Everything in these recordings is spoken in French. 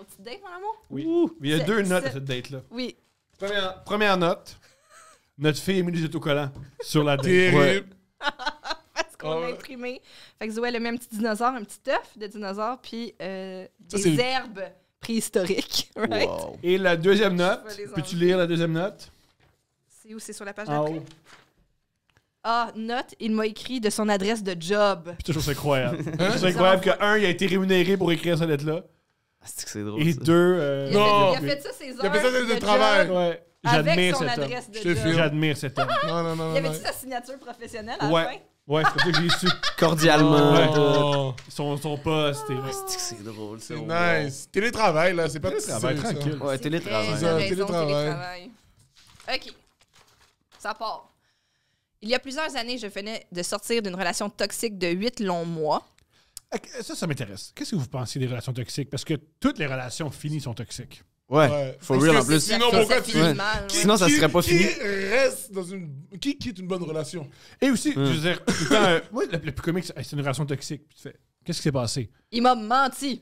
petite date, mon amour? Oui. Mais il y a deux notes à cette date-là. Oui. Première note, notre fille a mis des autocollants sur la date. Terrible. Parce qu'on a imprimé. Fait que Zoé, elle a mis un petit dinosaure, un petit œuf de dinosaure, puis c'est- des herbes préhistoriques. Right? Wow. Et la deuxième note, Je vais les peux-tu enlever. lire la deuxième note? C'est où? C'est sur la page En d'après? haut. Ah, note, il m'a écrit de son adresse de job. Puis toujours, c'est incroyable. C'est incroyable que, un, il a été rémunéré pour écrire cette lettre-là. C'est que c'est drôle. Et ça. deux, Il a, Non. fait, il a fait ça ses heures Il a fait ça de de travail. job ouais, avec j'admire son cet homme. adresse de Je te job. file. J'admire cet homme. Non. Il avait-tu sa signature professionnelle à la Ouais. fin? Ouais, c'est comme ça que j'ai su Cordialement. Ouais. Oh, son poste. C'est que c'est drôle. c'est ça. nice. Télétravail, là, c'est pas Télétravail, ça. tranquille. Ouais, C'est télétravail. vrai, Ça, t'as raison, télétravail. OK. Ça part. Il y a plusieurs années, je venais de sortir d'une relation toxique de 8 longs mois. Ça m'intéresse. Qu'est-ce que vous pensez des relations toxiques? Parce que toutes les relations finies sont toxiques. Ouais, Ouais. for Parce real que en plus. sinon, Ça pourquoi finit Ouais. mal, ouais. Sinon, ça serait pas fini. Qui reste dans une... Qui quitte une bonne relation? Et aussi, je veux dire, tout le temps, moi, le plus comique, c'est une relation toxique. Puis tu fais, qu'est-ce qui s'est passé? Il m'a menti.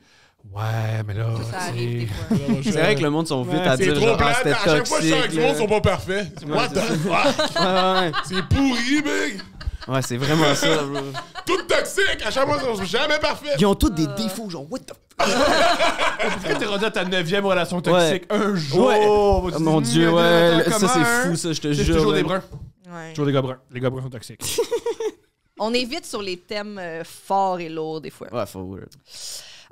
Ouais, mais là, Ça tu arrive des sais, fois. C'est vrai que le monde sont vite Ouais, à C'est dire trop genre, ah, plate. c'était À chaque fois que je suis avec toxique. du monde, ils là. sont pas parfaits. What the fuck? Ouais. C'est pourri, big. Ouais, c'est vraiment ça, bro. Tout toxique. À chaque fois, ils sont jamais parfaits. Ils ont tous des défauts, genre, what the fuck? pourquoi t'es rendu à ta 9e relation toxique un jour? Ouais. Oh, Oh, mon Dieu, ouais. Ça, c'est fou, ça, je te C'est jure. toujours là. des bruns. Ouais. Toujours des gars bruns. Les gars bruns sont toxiques. On est vite sur les thèmes forts et lourds des fois. Ouais, faut weird.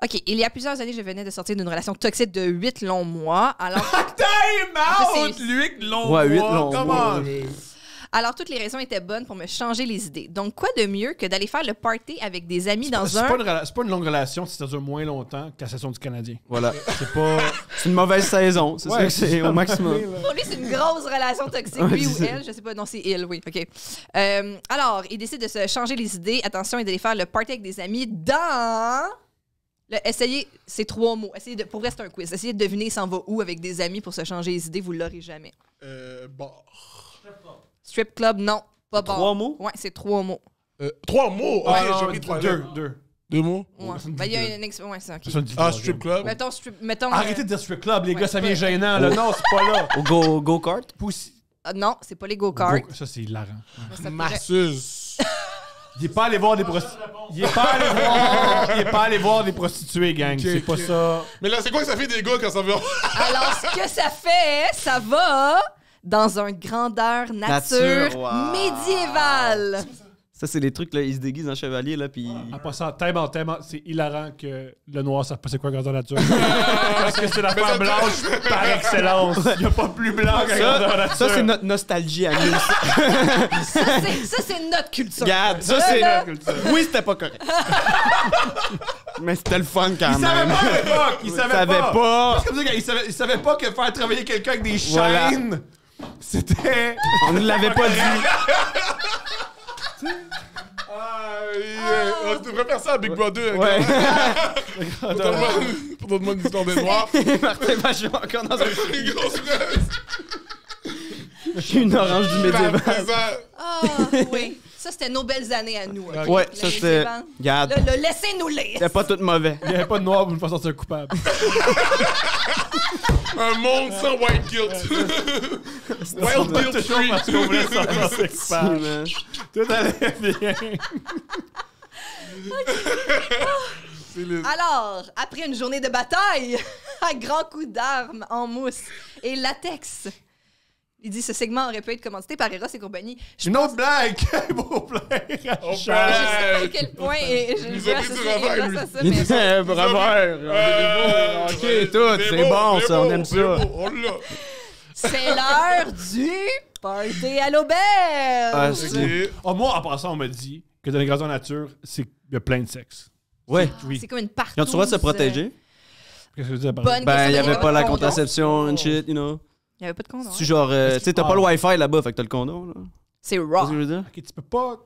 OK, il y a plusieurs années, je venais de sortir d'une relation toxique de 8 longs mois. Alors, Time out! Lui, long Ouais, 8 mois, longs come mois. on. alors, toutes les raisons étaient bonnes pour me changer les idées. Donc, quoi de mieux que d'aller faire le party avec des amis dans C'est un... pas une longue relation si ça dure moins longtemps que la saison du Canadien. Voilà. C'est pas... C'est une mauvaise saison. C'est ça que c'est au maximum. Pour lui, c'est une grosse relation toxique. Ouais, Lui ou c'est ça. elle, je sais pas. Non, c'est il, oui. OK. Alors, il décide de se changer les idées. Attention, et d'aller faire le party avec des amis dans... Essayez, c'est 3 mots. Essayez de... Pour vrai, c'est un quiz. Essayez de deviner il s'en va où avec des amis pour se changer les idées. Vous l'aurez jamais. Bon. Strip club, non. Pas bar. 3 mots? Ouais, c'est 3 mots. 3 mots. Ok, Ah, j'ai pris 3 deux. 2 mots. Ouais. ça me dit Ben, il y a deux. une... Ouais, c'est OK. Ça me dit Ah, troisième. strip club. Mettons... Arrêtez de dire strip club, les Ouais, gars, ça c'est vient pas- gênant. Là. Non, c'est pas là. Au go-kart? Pussy. non, c'est pas les go-karts. Ça, c'est hilarant. Ça pourrait- Masseuse. Il est pas allé voir des prostituées. Il est pas allé voir des prostituées, gang. Ok, C'est pas ok. ça. Mais là, c'est quoi que ça fait des gars quand ça veut... Alors, ce que ça fait, ça va dans un grandeur nature, Wow. médiévale. Ça, c'est les trucs, là, ils se déguisent en chevalier, là, puis... En passant, tellement, c'est hilarant que le noir, ça c'est quoi grandeur nature. Parce que c'est la femme blanche par excellence. Il n'y a pas plus blanc que grandeur nature. Ça, c'est notre nostalgie à nous. Ça, c'est notre culture. Regarde, ça, Là, c'est... là. Oui, c'était pas correct. Mais c'était le fun quand Il savait même. pas à l'époque. Il savait pas. C'est comme ça qu'il savait pas que faire travailler quelqu'un avec des Voilà. chaînes, c'était... On ne l'avait pas dit. On devrait faire ça à Big Brother. Ouais. Pour donner une histoire de noir. Martin Vachon encore dans un... Une grosse fraise. Une orange du médiéval. Ah, oui. Ça, c'était nos belles années à nous. ok? Ouais, Le ça, c'était... médiéval. Regarde, Là, laissez-nous lire. c'était pas tout mauvais. Il n'y avait pas de noir pour me faire sortir coupable. Un monde sans white guilt. Wild guilt free. Parce qu'on voulait sortir coupable. Man. Tout allait bien. Alors, après une journée de bataille, à grands coups d'armes en mousse et latex, il dit ce segment aurait pu être commandité par Eros et compagnie. Je Une pense- autre blague pour plaire à Oh, Charles. Je sais pas à quel point et je nous veux a pris du associer revers, Eros lui. à ça, Il mais disait, bravo. Ok, tout, c'est bon, ça, on aime ça. On l'a. c'est l'heure du party à l'auberge. Ah, Ok. c'est- Oh, moi, en passant, on m'a dit que dans les grandeurs nature, il y a plein de sexe. Ouais. Oui. C'est comme une partout. Ils ont le droit de se protéger? Qu'est-ce que tu dis à Bonne Ben, il y question, avait pas la de condom. contraception and shit, you know. Il y avait pas de condom. Tu hein? genre, tu sais, t'as Ah. pas le Wi-Fi là-bas, fait que t'as le condom, là. C'est Tu raw. vois ce que je veux dire? Ok, tu peux pas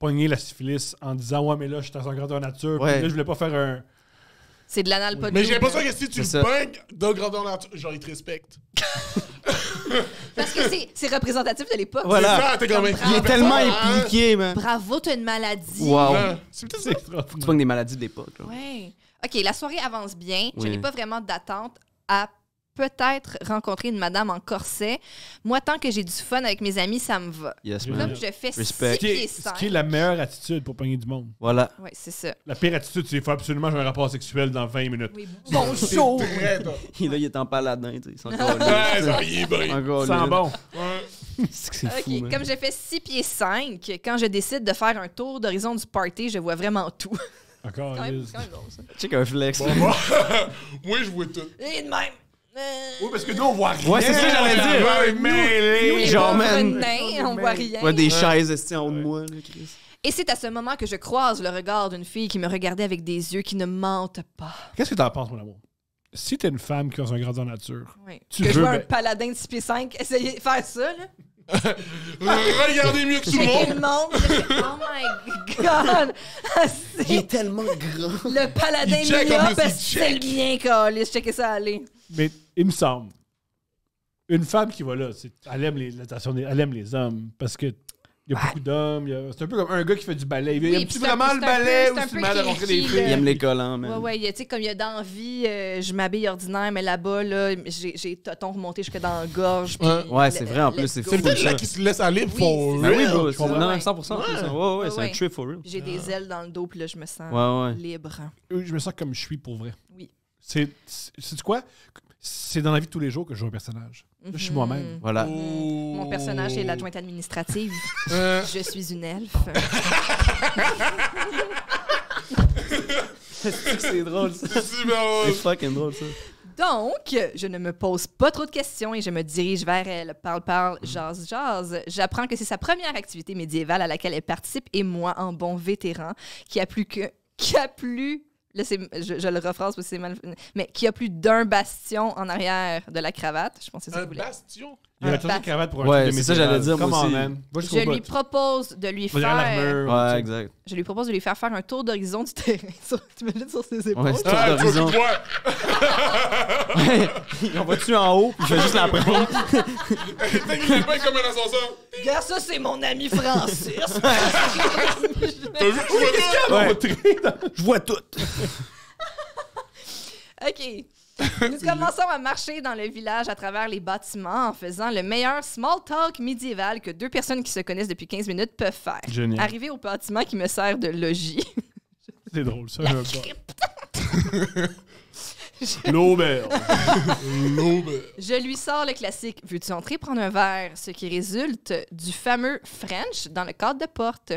pogner la syphilis en disant ouais, mais là, je suis dans un grandeur nature. Ouais. Puis là, je voulais pas faire un. C'est de l'anal pas de Mais l'eau, j'ai l'impression là. que si tu C'est le ça. pognes de grandeur nature, genre, ils te respectent. Parce que c'est représentatif de l'époque. Voilà. C'est ça, t'es comme... Il est tellement impliqué, man. Bravo, t'as une maladie. Wow. C'est peut-être ça. C'est trop. Tu pognes des maladies d'époque, là. Ouais. OK, la soirée avance bien. Je Oui. n'ai pas vraiment d'attente à peut-être rencontrer une madame en corset. Moi, tant que j'ai du fun avec mes amis, ça me va. Yes, Ouais. man. Comme je fais 6 Respect. pieds Ce 5. qui est la meilleure attitude pour pogner du monde. Voilà. Oui, c'est ça. La pire attitude, c'est qu'il faut absolument que j'ai un rapport sexuel dans 20 minutes. Oui, bonjour! Très top. Et là, il est en paladin, tu sais. C'est encore Ouais, ça y est, bien. Encore Sans bon. Ouais. C'est fou, OK, man. comme je fais 6 pieds 5, quand je décide de faire un tour d'horizon du party, je vois vraiment tout. Encore. C'est quand même drôle, ça. Check un flex. Bon, moi, moi, je vois tout. Et de même. Oui, parce que nous, on voit rien. Ouais, c'est ça que j'allais dire. Ouais, Nous, mêlé. les genre, pauvres man. nains, on voit rien. Ouais, des chaises esti, en haut de moi, là, Chris. Et c'est à ce moment que je croise le regard d'une fille qui me regardait avec des yeux qui ne mentent pas. Qu'est-ce que t'en penses, mon amour? Si t'es une femme qui a un grandeur nature, Oui. Tu que je veux, vois un ben- paladin de 6 pieds 5 essayer de faire ça, là. Regardez mieux que tout le Checker monde. le monde. Oh my God! Il est tellement grand. Le paladin Il check, en Mia, plus, parce il que c'est le check. bien, Carlis. Checker ça aller. mais il me semble, une femme qui va là, elle aime elle aime les hommes parce que il y a beaucoup d'hommes. C'est un peu comme un gars qui fait du ballet. Oui, Aimes-tu puis c'est un vraiment peu- le c'est un peu- ballet c'est ou un c'est peu mal de rencontrer des kinky, filles? là. Il aime les collants, man. Ouais, tu sais, comme il y a d'envie, je m'habille ordinaire, mais là-bas, là, j'ai tonton remonté jusque dans la gorge. puis Ouais. c'est vrai, en plus, let's c'est go. C'est fou. le fait là qui se laisse aller Oui, for c'est Ben oui, real. bro. je comprends. Non, Ouais. 100%. Ouais. Ouais, c'est Ouais. un trip for real. Puis j'ai des ailes dans le dos, puis là, je me sens Ouais, ouais. libre. Je me sens comme je suis pour vrai. Oui. C'est quoi? C'est dans la vie de tous les jours que je joue un personnage. Là, je suis Mhm. moi-même. Voilà. Mon personnage est l'adjointe administrative. Euh, Je suis une elfe. C'est drôle, ça. c'est super drôle. C'est fucking drôle, ça. Donc, je ne me pose pas trop de questions et je me dirige vers elle. Parle, jase. J'apprends que c'est sa première activité médiévale à laquelle elle participe et moi, en bon vétéran, qui a plus... Là, je le rephrase parce que c'est mal... Mais qui a plus d'un bastion en arrière de la cravate. Je pense que c'est ça Un que vous voulez. bastion. Il y a Un toujours une bat- cravate pour un Ouais, truc de c'est ça, médiéval. j'allais dire, moi Come on, aussi. man. Va jusqu'au Je lui bout. propose de lui On dirait faire... l'armure. Ouais, exact. Je lui propose de lui faire un tour d'horizon du terrain. T'imagines sur ses épaules? Ouais, c'est Ah, tour d'horizon. toi, On va-tu en haut, puis je vais juste la prendre. techniquement comme un ascenseur. Regarde, ça, c'est mon ami Francis. T'as vu, tu vois tout? Ouais. Je vois tout. OK. Nous commençons à marcher dans le village à travers les bâtiments en faisant le meilleur small talk médiéval que deux personnes qui se connaissent depuis 15 minutes peuvent faire. Génial. Arrivé au bâtiment qui me sert de logis. C'est drôle, ça. La j'aime crypte. pas. L'auberge. Je lui sors le classique « Veux-tu entrer prendre un verre? » Ce qui résulte du fameux French dans le cadre de porte.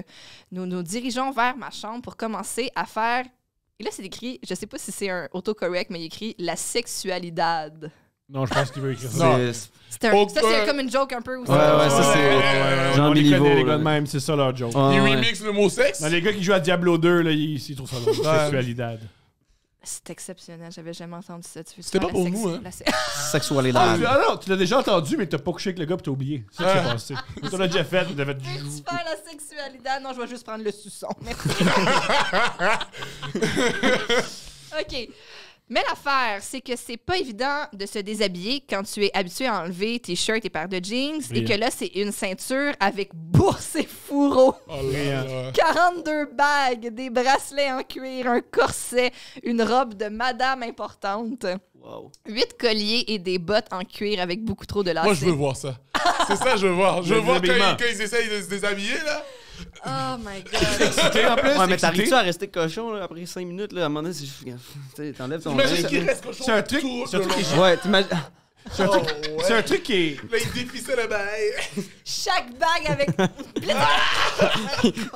Nous nous dirigeons vers ma chambre pour commencer à faire... Et là, c'est écrit, je sais pas si c'est un autocorrect, mais il écrit « la sexualidad Non, je pense qu'il veut écrire ça. Non. ». Ça, c'est comme une joke un peu aussi. Ouais, ça, c'est Jean On les Béliveau, connaît, les gars là. de même, c'est ça leur joke. Ouais, Il ouais. remix le mot sexe. Dans les gars qui jouent à Diablo 2, là, ils trouvent ça drôle. Sexualidad. C'est exceptionnel, j'avais jamais entendu ça. C'était pas pour nous, hein. Sexualité. Ah non, tu l'as déjà entendu, mais t'as pas couché avec le gars pis t'as oublié. C'est ça qui s'est passé. Mais tu l'as déjà fait, tu l'as fait du Veux-tu jour. faire la sexualidad? Non, je vais juste prendre le suçon. Merci. OK. Mais l'affaire, c'est que c'est pas évident de se déshabiller quand tu es habitué à enlever tes shirts et paires de jeans et que là, c'est une ceinture avec bourse et fourreau. Oh là là. 42 bagues, des bracelets en cuir, un corset, une robe de madame importante, Wow. 8 colliers et des bottes en cuir avec beaucoup trop de lacets. Moi, je veux voir ça. C'est ça, je veux voir. Je veux Le voir déshabillement. quand ils essayent de se déshabiller, là. Oh my God. En plus, Ouais, mais excité. t'arrives-tu à rester cochon là, après 5 minutes? Là, à un moment donné, t'enlèves ton Imagine veste. qu'il reste cochon. C'est un truc- tout c'est un le truc long. Ouais, t'imagines. C'est un truc qui est. Là, il défissait le bail. Chaque bague avec...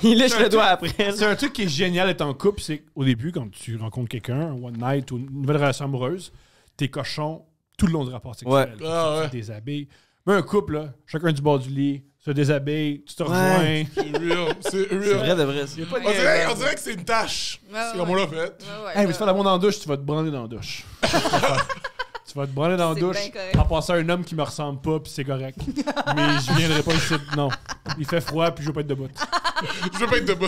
Il lèche le doigt après. C'est un truc qui est génial d'être en couple, c'est qu'au début, quand tu rencontres quelqu'un, un one night ou une nouvelle relation amoureuse, t'es cochon tout le long du rapport sexuel. Ouais. Ah ouais. Tu te déshabilles. Mais un couple, là, chacun du bord du lit, se déshabille, tu te rejoins. Ouais. C'est real. C'est C'est real. vrai de vrai, ça. On dirait que c'est une tâche. C'est comme on l'a fait. Ouais, Hey, mais tu fais l'amour dans la douche, tu vas te branler dans la douche. Tu vas te branler dans la C'est douche bien correct. en passant un homme qui me ressemble pas, puis c'est correct. Mais je viendrai pas ici. Non. Il fait froid, puis je veux pas être debout. Je veux pas être debout.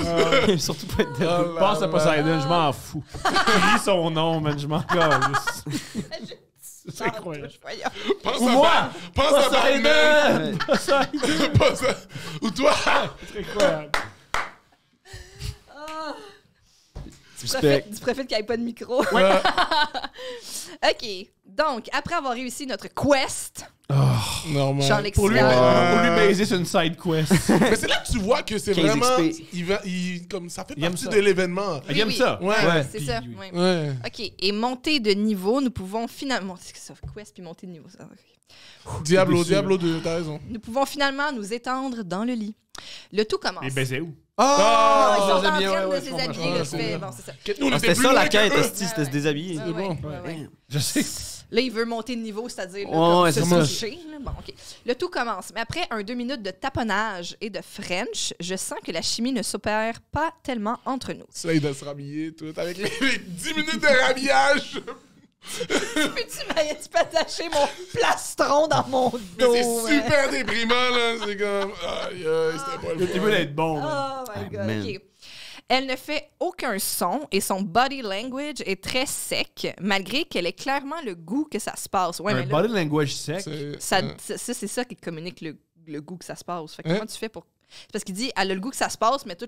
Surtout pas être Oh debout. là Passe à là. Poseidon, je m'en fous. Crie son nom, man, je m'en calisse. C'est incroyable. Voyons. Pense Ou à moi! Pense à Batman. Ouais. Pense à... Ou toi. C'est incroyable. Tu profites qu'il n'y ait pas de micro. OK. Donc, après avoir réussi notre quest, Normal. Jean Pour lui, Lexial, baiser, c'est une side quest. Mais c'est là que tu vois que c'est 15 vraiment... XP. Comme ça fait Il aime partie ça. de l'événement. Il aime ça. Ouais. c'est Puis, ça. oui. Ouais. Ouais. OK. Et monter de niveau, nous pouvons finalement... C'est ça, quest puis monter de niveau. Ça. Diablo 2, t'as raison. Nous pouvons finalement nous étendre dans le lit. Le tout commence. Et baiser où? Non, ils sont en c'est train bien, de ouais, se je comprends. déshabiller. Ouais, là, c'est c'est- bien. bon, c'est ça. Nous, on était C'était plus ça loin la quête, que eux. esti, c'était se déshabiller. Ah, ouais, bon. ouais. Je sais. Là, il veut monter de niveau, c'est-à-dire là, Ouais, comme ouais, se c'est ça. toucher, là. Bon, OK. Le tout commence. Mais après 2 minutes de taponnage et de French, je sens que la chimie ne s'opère pas tellement entre nous. Ça, il doit se rhabiller, tout. Avec les 10 minutes de rhabillage. Tu peux attacher mon plastron dans mon dos. Mais c'est hein. super déprimant, là. C'est comme... Aïe, aïe, c'était pas le Il veut être bon. Oh my God, man. OK. Elle ne fait aucun son et son body language est très sec, malgré qu'elle ait clairement le goût que ça se passe. Ouais, Un mais là, body language sec. c'est ça qui communique le goût que ça se passe. Fait que Hein? comment tu fais pour... C'est parce qu'il dit, elle a le goût que ça se passe, mais tout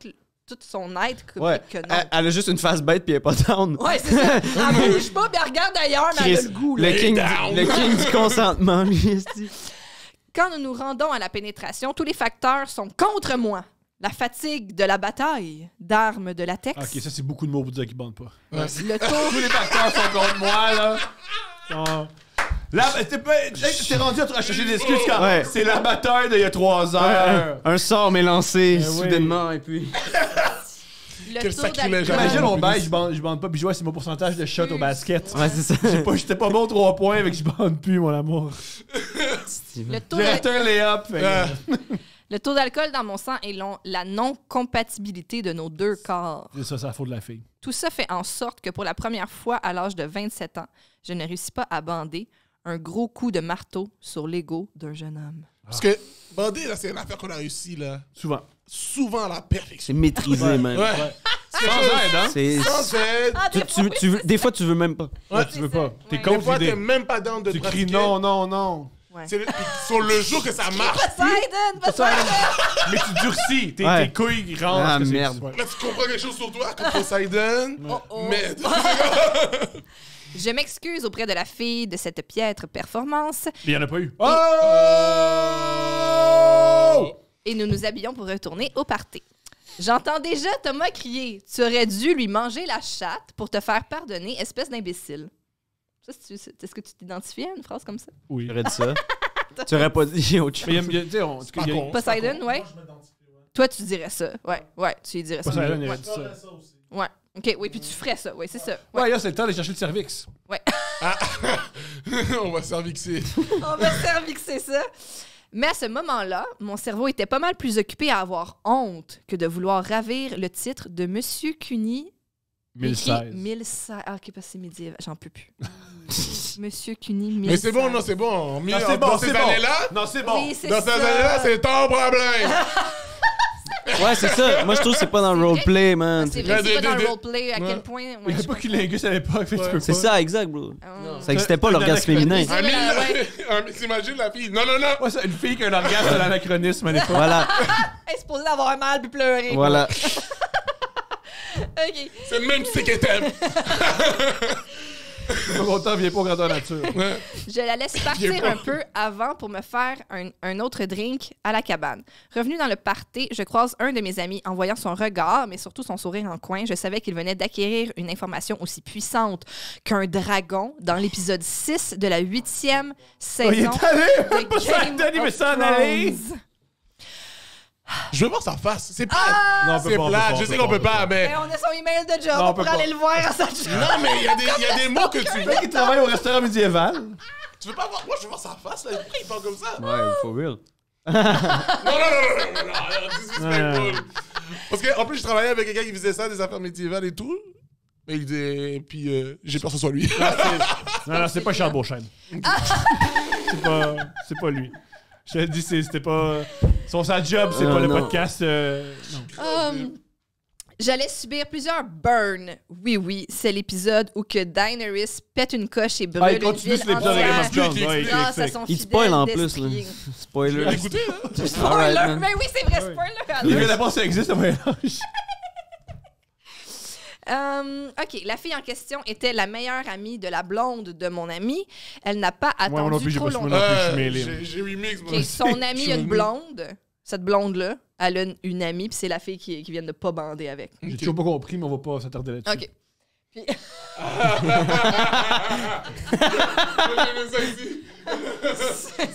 son être Ouais. communique que non. Elle a juste une face bête puis elle est pas down. Ouais, c'est ça. Elle bouge pas, puis elle regarde ailleurs, mais elle a Chris, le goût. là. le king du consentement, lui, esti. Quand nous nous rendons à la pénétration, tous les facteurs sont contre moi. La fatigue de la bataille, d'armes de latex, Ok, ça, c'est beaucoup de mots pour dire qu'ils bandent pas. le taux... Tous les facteurs sont contre moi, là. Là, t'es rendu à chercher des excuses quand Ouais. c'est la bataille d'il y a 3 heures. Un sort m'est lancé Ben oui. soudainement et puis... Le Quel taux sacrilège. d'alcool. Imagine, on baille, je bande pas, puis je vois, c'est mon pourcentage de shot au basket. Ouais, c'est ça. J'étais pas bon 3 points, avec je bande plus, mon amour. Le taux J'ai de- raté un lay-up. fait que- Le taux d'alcool dans mon sang et la non-compatibilité de nos deux corps. C'est ça, c'est la faute de la fille. Tout ça fait en sorte que pour la première fois à l'âge de 27 ans, je ne réussis pas à bander un gros coup de marteau sur l'ego d'un jeune homme. Parce que bander, là, c'est une affaire qu'on a réussi, là. Souvent. Souvent à la perfection. C'est maîtrisé, man. Ouais. Sans aide, hein? C'est... Sans aide. Ah, Des fois, tu veux même pas. Ouais, tu veux pas. T'es Ouais. Des contre fois, l'idée. t'es même pas down de Tu pratiquer. cries non, non, non. Ouais. C'est sur le jour que ça marche. Poseidon! Mais tu durcis. Tes Ouais. couilles rentrent. Ah, que c'est- merde. ouais. Là, tu comprends quelque chose sur toi, comme Poseidon. Oh. Mais Je m'excuse auprès de la fille de cette piètre performance Mais il y en a pas eu. et nous nous habillons pour retourner au party. J'entends déjà Thomas crier « Tu aurais dû lui manger la chatte pour te faire pardonner, espèce d'imbécile. » Est-ce que tu t'identifiais à une phrase comme ça? Oui. J'aurais dit ça. Tu aurais pas dit autre Mais il y a- chose. il y a- tu sais, on- pas il y a- con. Poseidon, ouais? Toi, tu dirais ça. Ouais, tu y dirais ça. Poseidon, il Ouais. avait dit ça. Ouais. OK, oui, puis tu ferais ça. Oui, c'est ça. Ouais. Ouais, là, c'est le temps d'aller chercher le cervix. on va cervixer. On va cervixer ça. Mais à ce moment-là, mon cerveau était pas mal plus occupé à avoir honte que de vouloir ravir le titre de Monsieur Cuny. 1016. 1016. Ah, OK, parce que c'est médiéval. J'en peux plus. Monsieur Cuny, 1016. Mais c'est bon, non, c'est bon. Non, c'est bon, Dans c'est ces bon. années-là, Non, c'est bon. Oui, c'est dans ces ça. années-là, c'est ton problème. Ouais, c'est ça. Moi, je trouve que c'est pas dans le roleplay, man. C'est vrai, c'est pas dans le de- roleplay à Ouais. quel point... Il Ouais, n'y avait je pas Culingus à l'époque, fait que tu peux C'est pas. ça, exact, bro. Ah. Ça existait pas, l'orgasme féminin. C'est vrai, ouais. T'imagines la fille? Non, non, non. Ouais, c'est une fille qui a un orgasme de l'anachronisme à l'époque. Voilà, Elle est supposée avoir mal puis pleurer. voilà. OK. C'est le même tu sais qu'elle t'aime. Mon content vient pas au grandeur nature. Ouais. Je la laisse partir un peu avant pour me faire un autre drink à la cabane. Revenu dans le party, je croise un de mes amis. En voyant son regard, mais surtout son sourire en coin, je savais qu'il venait d'acquérir une information aussi puissante qu'un dragon dans l'épisode 6 de la 8e saison Il est allé! de Poseidon, Game il veut of s'en aller! Thrones. Je veux voir sa face. C'est plate. Non, on peut C'est pas, on peut plate. pas, Je sais qu'on peut pas, mais. Mais on a son email de job Non, on pour peut aller pas. le voir à sa job. Non, mais il y a des mots que tu Le mec qui travaille au restaurant médiéval. Tu veux pas voir. Moi, je veux voir sa face, là. Pourquoi il parle comme ça? Ouais, for real. Non, disrespectful. Parce qu'en plus, je travaillais avec quelqu'un qui faisait ça, des affaires médiévales et tout. Mais il disait. Puis j'ai peur que ce soit lui. Non, non, c'est pas Charles Beauchesne. C'est pas lui. Je te dis, c'était pas. Sa job, c'est pas le non. podcast. Non. J'allais subir plusieurs burns. Oui, c'est l'épisode où que Daenerys pète une coche et brûle Ah, il une continue ville sur l'épisode de Game of entière. Thrones. Ouais, Grâce à explique. son Il fidèle spoil en plus, là. d'esprit. Spoiler. Écoutez, hein? Spoiler! Alright, man. Mais oui, c'est vrai, spoiler! Il veut d'abord ça existe, ça va OK, la fille en question était la meilleure amie de la blonde de mon ami. Elle n'a pas Ouais, moi non attendu plus, j'ai trop pas longtemps. moi non plus, je suis mêlé. J'ai remix, moi. OK, son ami Je suis a une revenu. blonde. Cette blonde-là, elle a une amie, puis c'est la fille qui vient de pas bander avec. J'ai toujours pas compris, mais on va pas s'attarder là-dessus. OK. Puis... Moi, j'aimais ça ici.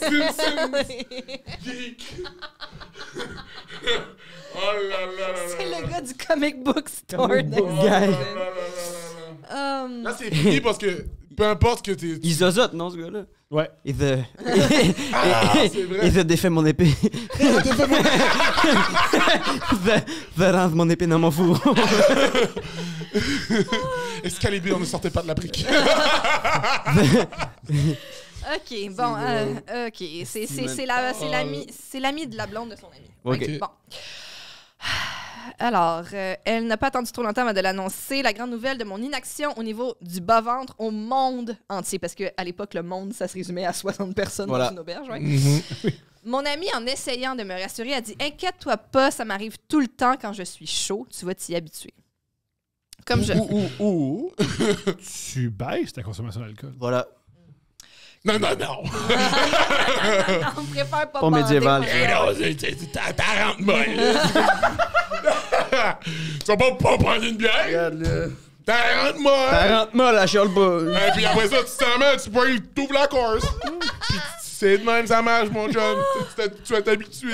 Simpsons. Geek. Oh là là là c'est là le gars du comic book store. Comic book de- guy. là là là. Là, c'est fini parce que peu importe que t'es... Il zozote, non, ce gars-là? Ouais. Il te... c'est vrai. Il te défait mon épée. Va rendre mon épée dans mon four. Excalibur ne sortait pas de la brique. OK, bon, OK. C'est l'ami de la blonde de son ami. OK. Bon. Alors, elle n'a pas attendu trop longtemps avant de l'annoncer. La grande nouvelle de mon inaction au niveau du bas-ventre au monde entier. Parce qu'à l'époque, le monde, ça se résumait à 60 personnes Voilà. dans une auberge. Ouais. Mon ami, en essayant de me rassurer, a dit « Inquiète-toi pas, ça m'arrive tout le temps quand je suis chaud. Tu vas t'y habituer. » Comme je... Tu baisses ta consommation d'alcool. Voilà. Non, non, non. On préfère pas Pas bander, médiéval. moi. Eh non, t'as rentre molle. Tu vas pas prendre une bière? Regarde, là. T'as rentre molle. 40 mots, la chiale pas. Et puis après ça, tu t'en mets, tu t'ouvres la course. Puis c'est de même, ça marche, mon chum. Tu vas t'habituer.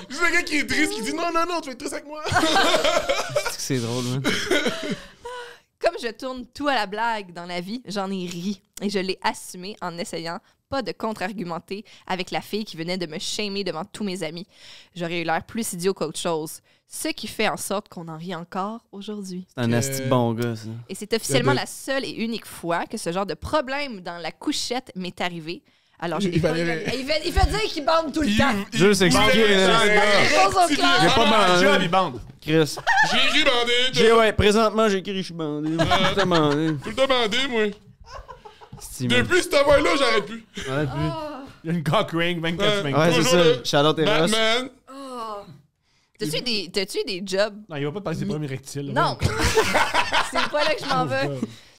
C'est le gars qui est triste, qui dit non, non, non, tu vas être triste avec moi. C'est drôle, man. Comme je tourne tout à la blague dans la vie, j'en ai ri et je l'ai assumé en essayant pas de contre-argumenter avec la fille qui venait de me shamer devant tous mes amis. J'aurais eu l'air plus idiot qu'autre chose. Ce qui fait en sorte qu'on en rit encore aujourd'hui. C'est un asti bon gars, ça. Et c'est officiellement la seule et unique fois que ce genre de problème dans la couchette m'est arrivé. Alors, Il fallait- il fait dire qu'il bande tout le temps. Juste expliquer, là. Réponse au clair. J'ai pas bandé. Job, il bande. Chris. J'ai bandé. Ouais, présentement, j'ai écrit, je suis bandé. Tout bandé. Tout le temps bandé, moi. Esti, man. Depuis cette affaire-là, j'arrête plus. Ouais, puis- Il y a une cock ring, 24 Ouais. 24. Ouais, c'est Toujours le ça. Shout-out Eros. Batman. T'as-tu eu des jobs? Non, il va pas te parler de ses premiers rectiles. Non. C'est pas là que je m'en veux.